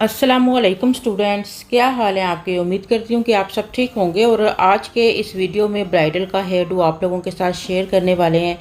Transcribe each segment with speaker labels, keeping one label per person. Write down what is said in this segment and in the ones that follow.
Speaker 1: अस्सलामुअलैकुम स्टूडेंट्स, क्या हाल है आपके। उम्मीद करती हूँ कि आप सब ठीक होंगे। और आज के इस वीडियो में ब्राइडल का हेयर डू आप लोगों के साथ शेयर करने वाले हैं।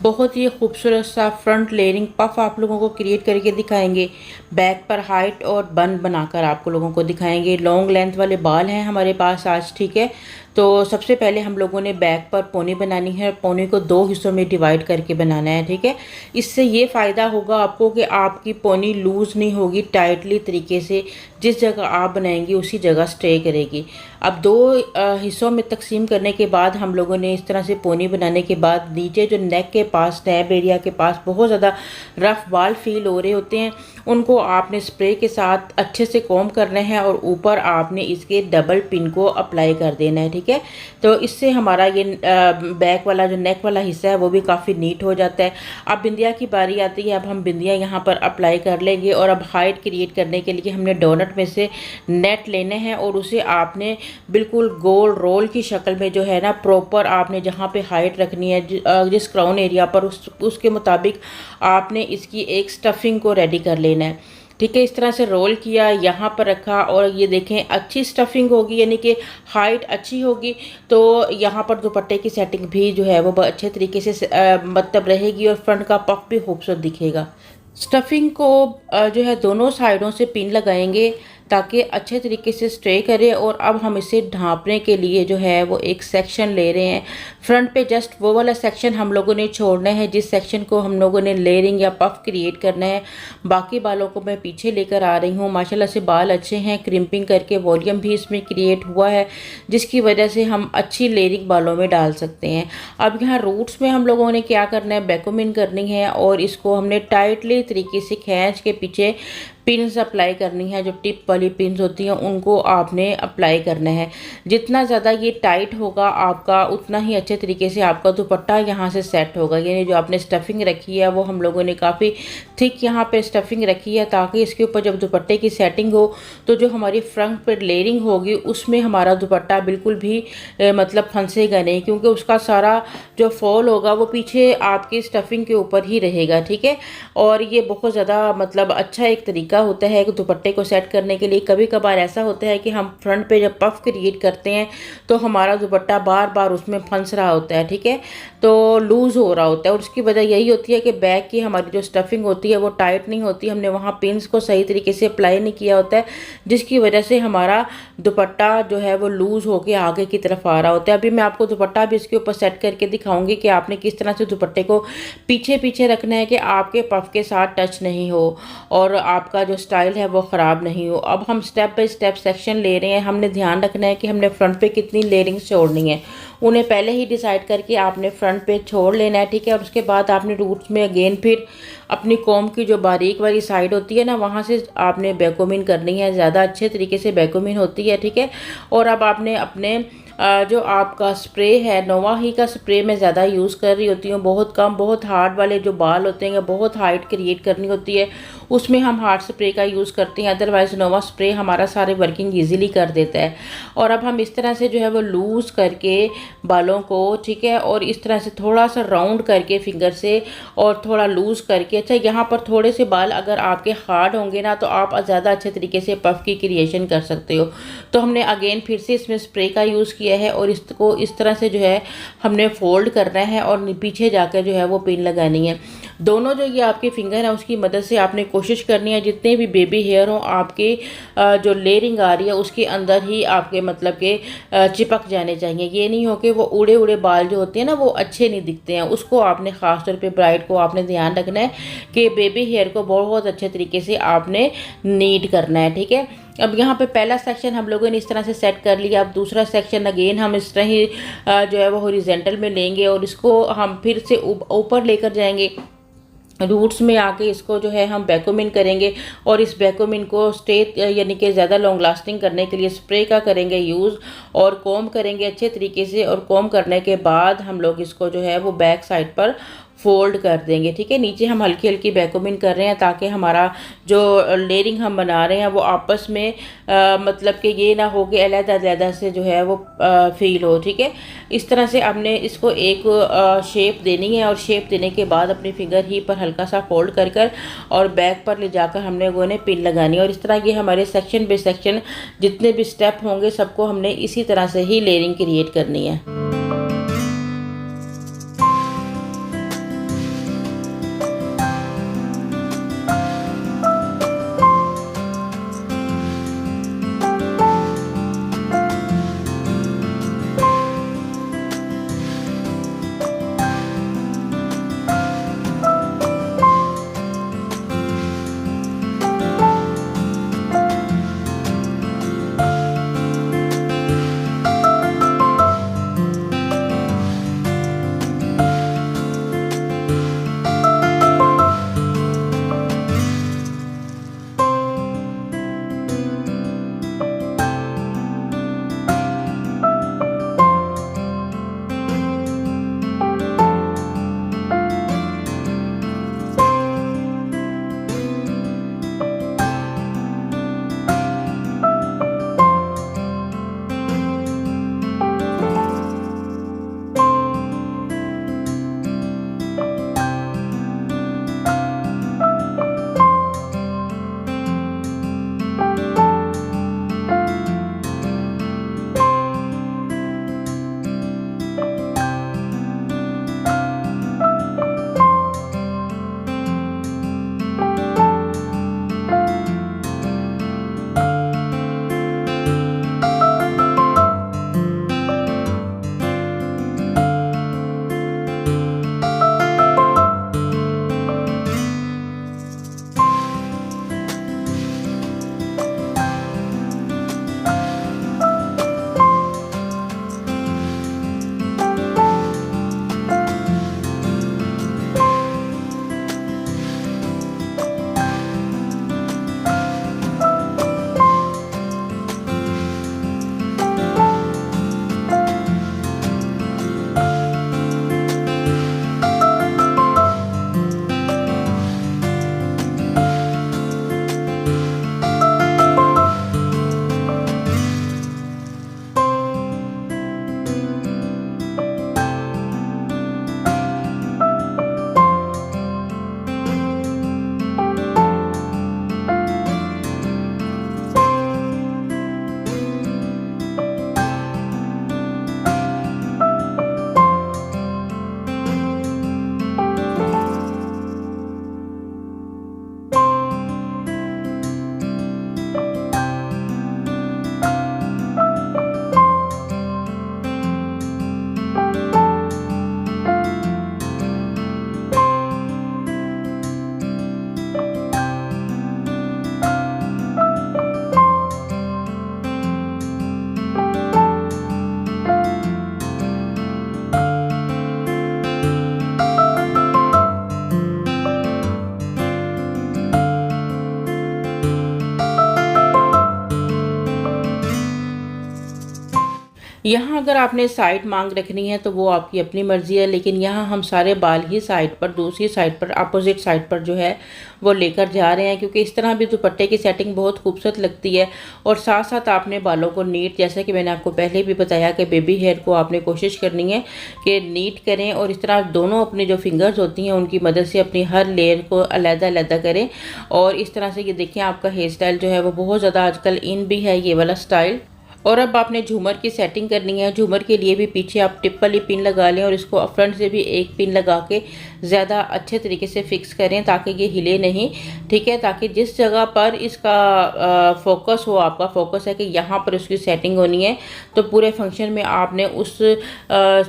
Speaker 1: बहुत ही खूबसूरत सा फ्रंट लेयरिंग पफ आप लोगों को क्रिएट करके दिखाएंगे। बैक पर हाइट और बन बनाकर आपको लोगों को दिखाएंगे। लॉन्ग लेंथ वाले बाल हैं हमारे पास आज, ठीक है। तो सबसे पहले हम लोगों ने बैक पर पोनी बनानी है। पोनी को दो हिस्सों में डिवाइड करके बनाना है, ठीक है। इससे ये फ़ायदा होगा आपको कि आपकी पोनी लूज़ नहीं होगी, टाइटली तरीके से जिस जगह आप बनाएंगी उसी जगह स्टे करेगी। अब दो हिस्सों में तकसीम करने के बाद हम लोगों ने इस तरह से पोनी बनाने के बाद नीचे जो नेक के पास, नैब एरिया के पास बहुत ज़्यादा रफ़ बाल फील हो रहे होते हैं, उनको आपने स्प्रे के साथ अच्छे से कॉम्ब करना है और ऊपर आपने इसके डबल पिन को अप्लाई कर देना है, ठीक है। तो इससे हमारा ये बैक वाला जो नेक वाला हिस्सा है वो भी काफ़ी नीट हो जाता है। अब बिंदिया की बारी आती है। अब हम बिंदिया यहाँ पर अप्लाई कर लेंगे और अब हाइट क्रिएट करने के लिए हमने डोनट में से नेट लेने हैं और उसे आपने बिल्कुल गोल रोल की शक्ल में जो है ना, प्रॉपर आपने जहाँ पे हाइट रखनी है जिस क्राउन एरिया पर उसके मुताबिक आपने इसकी एक स्टफिंग को रेडी कर लेना है, ठीक है। इस तरह से रोल किया, यहाँ पर रखा और ये देखें अच्छी स्टफिंग होगी, यानी कि हाइट अच्छी होगी तो यहाँ पर दुपट्टे की सेटिंग भी जो है वो अच्छे तरीके से मतलब रहेगी और फ्रंट का पफ भी खूबसूरत दिखेगा। स्टफिंग को जो है दोनों साइडों से पिन लगाएंगे ताकि अच्छे तरीके से स्टे करे। और अब हम इसे ढांपने के लिए जो है वो एक सेक्शन ले रहे हैं। फ्रंट पे जस्ट वो वाला सेक्शन हम लोगों ने छोड़ना है जिस सेक्शन को हम लोगों ने लेयरिंग या पफ क्रिएट करना है। बाकी बालों को मैं पीछे लेकर आ रही हूँ। माशाल्लाह से बाल अच्छे हैं, क्रिम्पिंग करके वॉल्यूम भी इसमें क्रिएट हुआ है जिसकी वजह से हम अच्छी लेयरिंग बालों में डाल सकते हैं। अब यहाँ रूट्स में हम लोगों ने क्या करना है, बैकोमिन करनी है और इसको हमने टाइटली तरीके से खींच के पीछे पिन्स अप्लाई करनी है। जो टिप वाली पिन्स होती हैं उनको आपने अप्लाई करना है। जितना ज़्यादा ये टाइट होगा आपका, उतना ही अच्छे तरीके से आपका दुपट्टा यहाँ से सेट होगा। यानी जो आपने स्टफिंग रखी है वो हम लोगों ने काफ़ी थिक यहाँ पे स्टफिंग रखी है ताकि इसके ऊपर जब दुपट्टे की सेटिंग हो तो जो हमारी फ्रंट पर लेयरिंग होगी उसमें हमारा दुपट्टा बिल्कुल भी मतलब फंसेगा नहीं, क्योंकि उसका सारा जो फॉल होगा वो पीछे आपकी स्टफिंग के ऊपर ही रहेगा, ठीक है। और ये बहुत ज़्यादा मतलब अच्छा एक तरीका होता है कि दुपट्टे को सेट करने के लिए। कभी कभार ऐसा होता है कि हम फ्रंट पे जब पफ क्रिएट करते हैं तो हमारा दुपट्टा बार बार उसमें फंस रहा होता है, ठीक है, तो लूज़ हो रहा होता है। और उसकी वजह यही होती है कि बैक की हमारी जो स्टफिंग होती है वो टाइट नहीं होती, हमने वहाँ पिन्स को सही तरीके से अप्लाई नहीं किया होता है जिसकी वजह से हमारा दुपट्टा जो है वो लूज़ होकर आगे की तरफ आ रहा होता है। अभी मैं आपको दुपट्टा भी इसके ऊपर सेट करके दिखाऊंगी कि आपने किस तरह से दुपट्टे को पीछे पीछे रखना है कि आपके पफ के साथ टच नहीं हो और आपका जो स्टाइल है वो ख़राब नहीं हो। अब हम स्टेप बाय स्टेप सेक्शन ले रहे हैं। हमने ध्यान रखना है कि हमने फ्रंट पे कितनी लेयरिंग छोड़नी है, उन्हें पहले ही डिसाइड करके आपने फ्रंट पे छोड़ लेना है, ठीक है। और उसके बाद आपने रूट्स में अगेन फिर अपनी कॉम्ब की जो बारीक वाली साइड होती है ना, वहाँ से आपने बैकोमिन करनी है। ज़्यादा अच्छे तरीके से बैकोमिन होती है, ठीक है। और अब आपने अपने जो आपका स्प्रे है, नोवा ही का स्प्रे मैं ज़्यादा यूज़ कर रही होती हूँ। बहुत कम, बहुत हार्ड वाले जो बाल होते हैं, बहुत हाइट क्रिएट करनी होती है उसमें हम हार्ड स्प्रे का यूज़ करते हैं। अदरवाइज़ नोवा स्प्रे हमारा सारे वर्किंग ईजिली कर देता है। और अब हम इस तरह से जो है वो लूज़ करके बालों को, ठीक है, और इस तरह से थोड़ा सा राउंड करके फिंगर से और थोड़ा लूज़ करके, अच्छा यहाँ पर थोड़े से बाल अगर आपके हार्ड होंगे ना तो आप ज़्यादा अच्छे तरीके से पफ की क्रिएशन कर सकते हो। तो हमने अगेन फिर से इसमें स्प्रे का यूज़ किया है और इसको इस तरह से जो है हमने फोल्ड करना है और पीछे जाकर जो है वो पिन लगानी है। दोनों जो ये आपके फिंगर है उसकी मदद से आपने कोशिश करनी है जितने भी बेबी हेयर हों आपके जो लेयरिंग आ रही है उसके अंदर ही आपके मतलब के चिपक जाने चाहिए। ये नहीं हो कि वो उड़े उड़े बाल जो होते हैं ना वो अच्छे नहीं दिखते हैं। उसको आपने ख़ास तौर पे ब्राइड को आपने ध्यान रखना है कि बेबी हेयर को बहुत अच्छे तरीके से आपने नीट करना है, ठीक है। अब यहाँ पे पहला सेक्शन हम लोगों ने इस तरह से सेट कर लिया। अब दूसरा सेक्शन अगेन हम इस तरह ही जो है वो हॉरिजॉन्टल में लेंगे और इसको हम फिर से ऊपर लेकर जाएंगे। रूट्स में आके इसको जो है हम बैकोमिन करेंगे और इस बैकोमिन को स्टे यानी कि ज़्यादा लॉन्ग लास्टिंग करने के लिए स्प्रे का करेंगे यूज़ और कॉम्ब करेंगे अच्छे तरीके से। और कॉम्ब करने के बाद हम लोग इसको जो है वो बैक साइड पर फोल्ड कर देंगे। ठीक है, नीचे हम हल्की हल्की बैकोमिंग कर रहे हैं ताकि हमारा जो लेयरिंग हम बना रहे हैं वो आपस में मतलब कि ये ना हो कि अलग-अलग से जो है वो फील हो। ठीक है, इस तरह से हमने इसको एक शेप देनी है और शेप देने के बाद अपनी फिंगर ही पर हल्का सा फोल्ड कर कर और बैक पर ले जाकर हमने वो ने पिन लगानी है। और इस तरह ये हमारे सेक्शन बाय सेक्शन जितने भी स्टेप होंगे सबको हमने इसी तरह से ही लेयरिंग क्रिएट करनी है। यहाँ अगर आपने साइड मांग रखनी है तो वो आपकी अपनी मर्ज़ी है, लेकिन यहाँ हम सारे बाल ही साइड पर, दूसरी साइड पर, अपोजिट साइड पर जो है वो लेकर जा रहे हैं, क्योंकि इस तरह भी दुपट्टे की सेटिंग बहुत खूबसूरत लगती है। और साथ साथ आपने बालों को नीट, जैसा कि मैंने आपको पहले भी बताया कि बेबी हेयर को आपने कोशिश करनी है कि नीट करें, और इस तरह दोनों अपनी जो फिंगर्स होती हैं उनकी मदद से अपनी हर लेयर को अलग-अलग करें। और इस तरह से ये देखें, आपका हेयर स्टाइल जो है वो बहुत ज़्यादा आजकल इन भी है, ये वाला स्टाइल। और अब आपने झूमर की सेटिंग करनी है। झूमर के लिए भी पीछे आप टिप वाली पिन लगा लें और इसको फ्रंट से भी एक पिन लगा के ज़्यादा अच्छे तरीके से फिक्स करें ताकि ये हिले नहीं, ठीक है, ताकि जिस जगह पर इसका फोकस हो, आपका फोकस है कि यहाँ पर उसकी सेटिंग होनी है, तो पूरे फंक्शन में आपने उस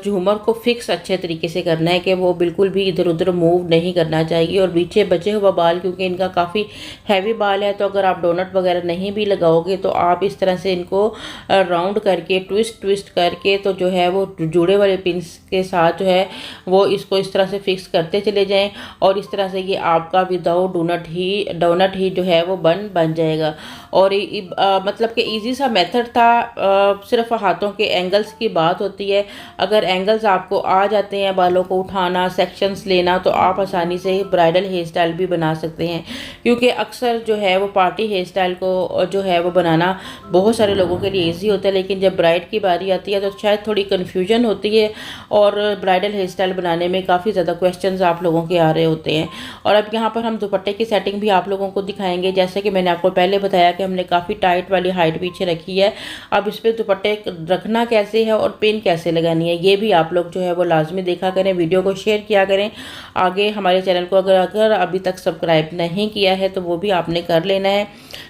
Speaker 1: झूमर को फिक्स अच्छे तरीके से करना है कि वो बिल्कुल भी इधर उधर मूव नहीं करना चाहिए। और पीछे बचे हुआ बाल, क्योंकि इनका काफ़ी हैवी बाल है, तो अगर आप डोनट वगैरह नहीं भी लगाओगे तो आप इस तरह से इनको राउंड करके ट्विस्ट करके तो जो है वो जुड़े वाले पिंस के साथ जो है वो इसको इस तरह से फिक्स करते चले जाएं, और इस तरह से ये आपका विदाउट डोनट ही जो है वो बन जाएगा। और मतलब कि इजी सा मेथड था। सिर्फ हाथों के एंगल्स की बात होती है। अगर एंगल्स आपको आ जाते हैं, बालों को उठाना, सेक्शंस लेना, तो आप आसानी से ब्राइडल हेयर स्टाइल भी बना सकते हैं। क्योंकि अक्सर जो है वो पार्टी हेयर स्टाइल को जो है वो बनाना बहुत सारे लोगों के लिए ईजी होता है, लेकिन जब ब्राइड की बारी आती है तो शायद थोड़ी कन्फ्यूजन होती है और ब्राइडल हेयर स्टाइल बनाने में काफ़ी ज़्यादा क्वेश्चंस आप लोगों के आ रहे होते हैं। और अब यहाँ पर हम दुपट्टे की सेटिंग भी आप लोगों को दिखाएंगे। जैसे कि मैंने आपको पहले बताया कि हमने काफ़ी टाइट वाली हाइट पीछे रखी है। अब इस पर दुपट्टे रखना कैसे है और पिन कैसे लगानी है, ये भी आप लोग जो है वो लाजमी देखा करें, वीडियो को शेयर किया करें। आगे हमारे चैनल को अगर अभी तक सब्सक्राइब नहीं किया है तो वो भी आपने कर लेना है,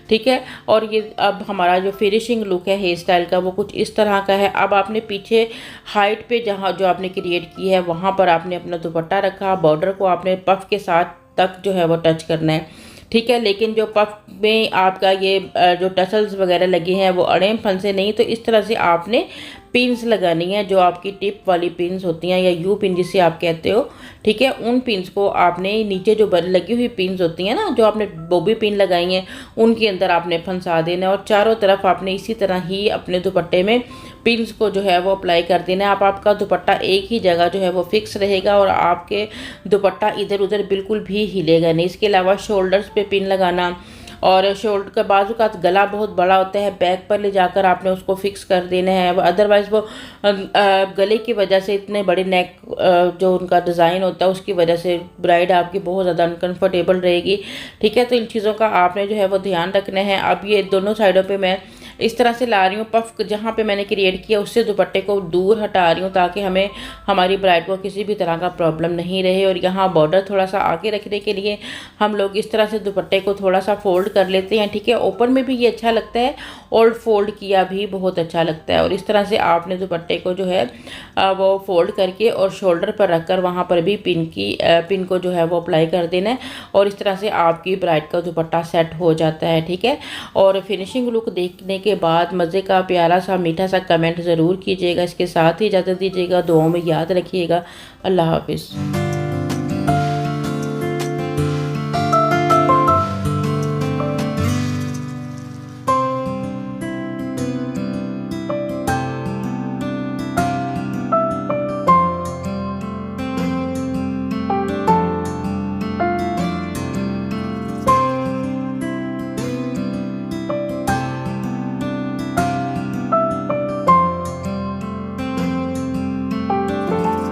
Speaker 1: ठीक है। और ये अब हमारा जो फिनिशिंग लुक है हेयर स्टाइल का वो कुछ इस तरह का है। अब आपने पीछे हाइट पे जहाँ जो आपने क्रिएट की है वहाँ पर आपने अपना दुपट्टा रखा, बॉर्डर को आपने पफ के साथ तक जो है वो टच करना है, ठीक है। लेकिन जो पफ में आपका ये जो टसल्स वगैरह लगे हैं वो अड़े फंसे नहीं, तो इस तरह से आपने पिन्स लगानी है, जो आपकी टिप वाली पिन्स होती हैं या यू पिन जिसे आप कहते हो, ठीक है। उन पिन्स को आपने नीचे जो लगी हुई पिन्स होती हैं ना, जो आपने बॉबी पिन लगाई हैं, उनके अंदर आपने फंसा देना है और चारों तरफ आपने इसी तरह ही अपने दुपट्टे में पिन्स को जो है वो अप्लाई कर देना है। आपका दुपट्टा एक ही जगह जो है वो फिक्स रहेगा और आपके दुपट्टा इधर उधर बिल्कुल भी हिलेगा नहीं। इसके अलावा शोल्डर्स पे पिन लगाना, और शोल्डर का बाजू का गला बहुत बड़ा होता है, बैक पर ले जाकर आपने उसको फिक्स कर देना है। अदरवाइज़ वो गले की वजह से इतने बड़े नेक जो उनका डिज़ाइन होता है उसकी वजह से ब्राइड आपकी बहुत ज़्यादा अनकंफर्टेबल रहेगी, ठीक है। तो इन चीज़ों का आपने जो है वो ध्यान रखना है। अब ये दोनों साइडों पे मैं इस तरह से ला रही हूँ, पफ जहाँ पे मैंने क्रिएट किया उससे दुपट्टे को दूर हटा रही हूँ ताकि हमें हमारी ब्राइड को किसी भी तरह का प्रॉब्लम नहीं रहे। और यहाँ बॉर्डर थोड़ा सा आगे रखने के लिए हम लोग इस तरह से दुपट्टे को थोड़ा सा फोल्ड कर लेते हैं, ठीक है। ओपन में भी ये अच्छा लगता है और फोल्ड किया भी बहुत अच्छा लगता है। और इस तरह से आपने दुपट्टे को जो है वो फोल्ड करके और शोल्डर पर रखकर वहाँ पर भी पिन को जो है वो अप्लाई कर देना है और इस तरह से आपकी ब्राइड का दुपट्टा सेट हो जाता है, ठीक है। और फिनिशिंग लुक देखने के बाद मज़े का प्यारा सा मीठा सा कमेंट ज़रूर कीजिएगा। इसके साथ ही इजाज़त दीजिएगा, दुआओं में याद रखिएगा। अल्लाह हाफिज़।